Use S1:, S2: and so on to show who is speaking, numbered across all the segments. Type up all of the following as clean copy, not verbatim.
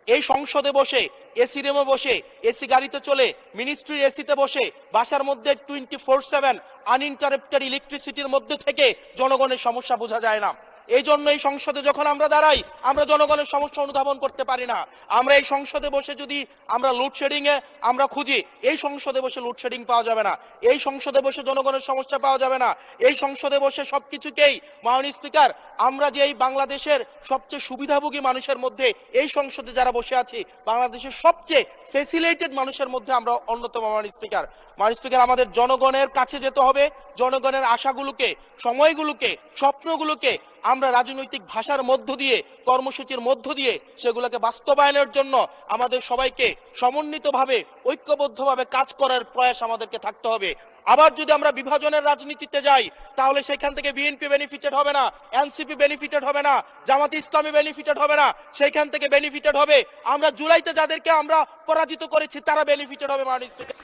S1: এই সংসদে বসে এসি রুমে বসে এসি গাড়িতে চলে মিনিস্ট্রির এসিতে বসে বাসার মধ্যে 24/7 আনইন্টারাপ্টেড ইলেকট্রিসিটির মধ্যে থেকে জনগণের সমস্যা বোঝা যায় না। এই জন্য এই সংসদে যখন আমরা দাঁড়াই আমরা জনগণের সমস্যা অনুধাবন করতে পারি না। আমরা এই সংসদে বসে যদি আমরা লোডশেডিং এ আমরা খুঁজি, এই সংসদে বসে লোডশেডিং পাওয়া যাবে না, এই সংসদে বসে জনগণের সমস্যা পাওয়া যাবে না, এই সংসদে বসে সবকিছুকেই মাননীয় স্পিকার আমরা যে এই বাংলাদেশের সবচেয়ে সুবিধাভোগী মানুষের মধ্যে এই সংসদে যারা বসে আছি বাংলাদেশের সবচেয়ে ফেসিলিটেড মানুষের মধ্যে আমরা অন্যতম। মাননীয় স্পিকার, মাননীয় স্পিকার, আমাদের জনগণের কাছে যেতে হবে, জনগণের আশাগুলোকে, সময়গুলোকে, স্বপ্নগুলোকে আমরা রাজনৈতিক ভাষার মধ্য দিয়ে, কর্মসূচির মধ্য দিয়ে সেগুলোকে বাস্তবায়নের জন্য আমাদের সবাইকে সমন্বিতভাবে ঐক্যবদ্ধভাবে কাজ করার প্রয়াস আমাদেরকে থাকতে হবে। আবার যদি আমরা বিভাজনের রাজনীতিতে যাই তাহলে সেখান থেকে বিএনপি বেনিফিটেড হবে না, এনসিপি বেনিফিটেড হবে না, জামাতে ইসলামী বেনিফিটেড হবে না, সেইখান থেকে বেনিফিটেড হবে আমরা জুলাইতে যাদেরকে আমরা পরাজিত করেছি তারা বেনিফিটেড হবে। মাননীয় স্পিকার,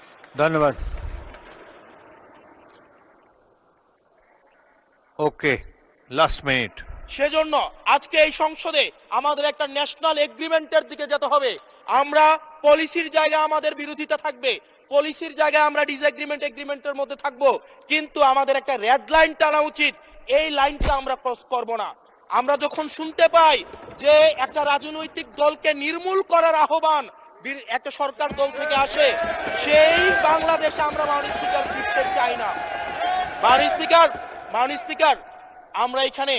S2: ধন্যবাদ। ওকে, লাস্ট মিনিট।
S1: সেজন্য আজকে এই সংসদে আমাদের একটা ন্যাশনাল এগ্রিমেন্টের দিকে যেতে হবে। আমরা পলিসির জায়গায় আমাদের বিরোধিতা থাকবে, পলিসির জায়গায় আমরা এগ্রিমেন্টের মধ্যে থাকবো, কিন্তু আমাদের একটা রেড লাইন টানা উচিত। এই লাইনটা আমরা ক্রস করব না। আমরা যখন শুনতে পাই যে একটা রাজনৈতিক দলকে নির্মূল করার আহ্বান একটা সরকার দল থেকে আসে, সেই বাংলাদেশে আমরা মাননীয় স্পিকার ফিরতে চাই না। মাননীয় স্পিকার, আমরা এখানে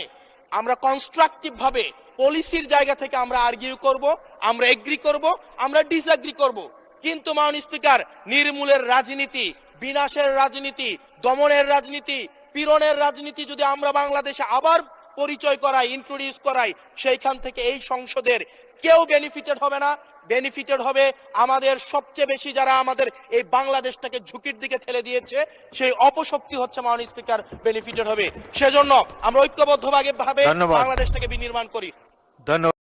S1: আমরা কনস্ট্রাকটিভ ভাবে পলিসির জায়গা থেকে আমরা আর্গিউ করব, আমরা এগ্রি করব, আমরা ডিসএগ্রি করব, কিন্তু মাননীয় স্পিকার নির্মূলের রাজনীতি, বিনাশের রাজনীতি, দমনের রাজনীতি, পীড়নের রাজনীতি যদি আমরা বাংলাদেশে আবার পরিচয় করাই, ইন্ট্রোডিউস করাই, সেইখান থেকে এই সংসদের কেউ বেনিফিটেড হবে না। বেনিফিটেড হবে আমাদের সবচেয়ে বেশি যারা আমাদের এই বাংলাদেশটাকে ঝুঁকির দিকে ঠেলে দিয়েছে, সেই অপশক্তি হচ্ছে মাননীয় স্পিকার বেনিফিটেড হবে। সেজন্য আমরা ঐক্যবদ্ধভাবে বাংলাদেশটাকে বিনির্মাণ করি।
S2: ধন্যবাদ।